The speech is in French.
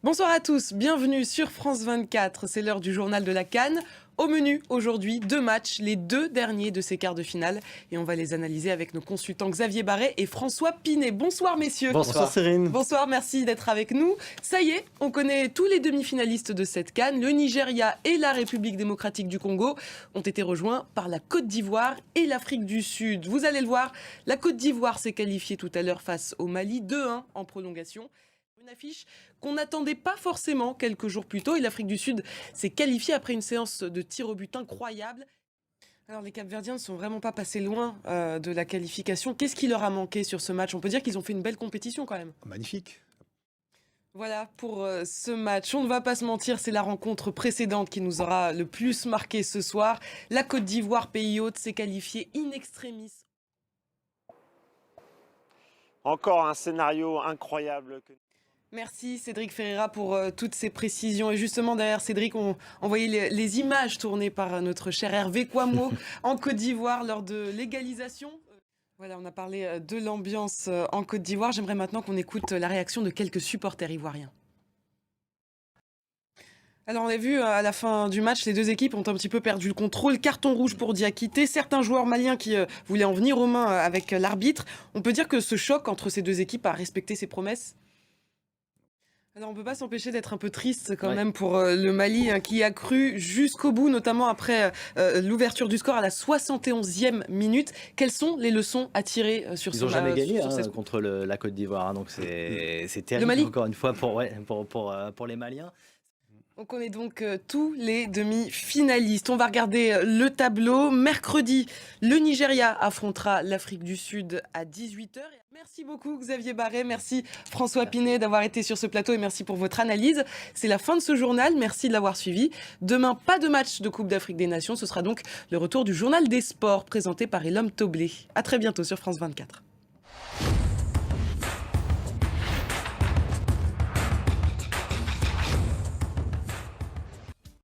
Bonsoir à tous, bienvenue sur France 24, c'est l'heure du journal de la CAN. Au menu aujourd'hui, 2 matchs, les 2 derniers de ces quarts de finale. Et on va les analyser avec nos consultants Xavier Barret et François Pinet. Bonsoir messieurs. Bonsoir Cyrine. Bonsoir, merci d'être avec nous. Ça y est, on connaît tous les demi-finalistes de cette CAN. Le Nigeria et la République démocratique du Congo ont été rejoints par la Côte d'Ivoire et l'Afrique du Sud. Vous allez le voir, la Côte d'Ivoire s'est qualifiée tout à l'heure face au Mali, 2-1 en prolongation. Une affiche qu'on n'attendait pas forcément quelques jours plus tôt et l'Afrique du Sud s'est qualifiée après une séance de tir au but incroyable. Alors les Capverdiens ne sont vraiment pas passés loin de la qualification. Qu'est-ce qui leur a manqué sur ce match? On peut dire qu'ils ont fait une belle compétition quand même. Magnifique. Voilà pour ce match. On ne va pas se mentir, c'est la rencontre précédente qui nous aura le plus marqué ce soir. La Côte d'Ivoire, pays hôte, s'est qualifiée in extremis. Encore un scénario incroyable. Merci Cédric Ferreira pour toutes ces précisions. Et justement derrière Cédric, on voyait les images tournées par notre cher Hervé Kouamouo en Côte d'Ivoire lors de l'égalisation. Voilà, on a parlé de l'ambiance en Côte d'Ivoire. J'aimerais maintenant qu'on écoute la réaction de quelques supporters ivoiriens. Alors on a vu à la fin du match, les deux équipes ont un petit peu perdu le contrôle. Carton rouge pour Diakité, certains joueurs maliens qui voulaient en venir aux mains avec l'arbitre. On peut dire que ce choc entre ces deux équipes a respecté ses promesses. Alors on ne peut pas s'empêcher d'être un peu triste quand même pour le Mali qui a cru jusqu'au bout, notamment après l'ouverture du score à la 71e minute. Quelles sont les leçons à tirer sur Ils n'ont jamais gagné cette... contre la Côte d'Ivoire, donc c'est terrible encore une fois pour les Maliens. On connaît donc tous les demi-finalistes. On va regarder le tableau. Mercredi, le Nigeria affrontera l'Afrique du Sud à 18h. Merci beaucoup Xavier Barret, merci François Pinet d'avoir été sur ce plateau et merci pour votre analyse. C'est la fin de ce journal, merci de l'avoir suivi. Demain, pas de match de Coupe d'Afrique des Nations, ce sera donc le retour du journal des sports présenté par Elom Toblé. À très bientôt sur France 24.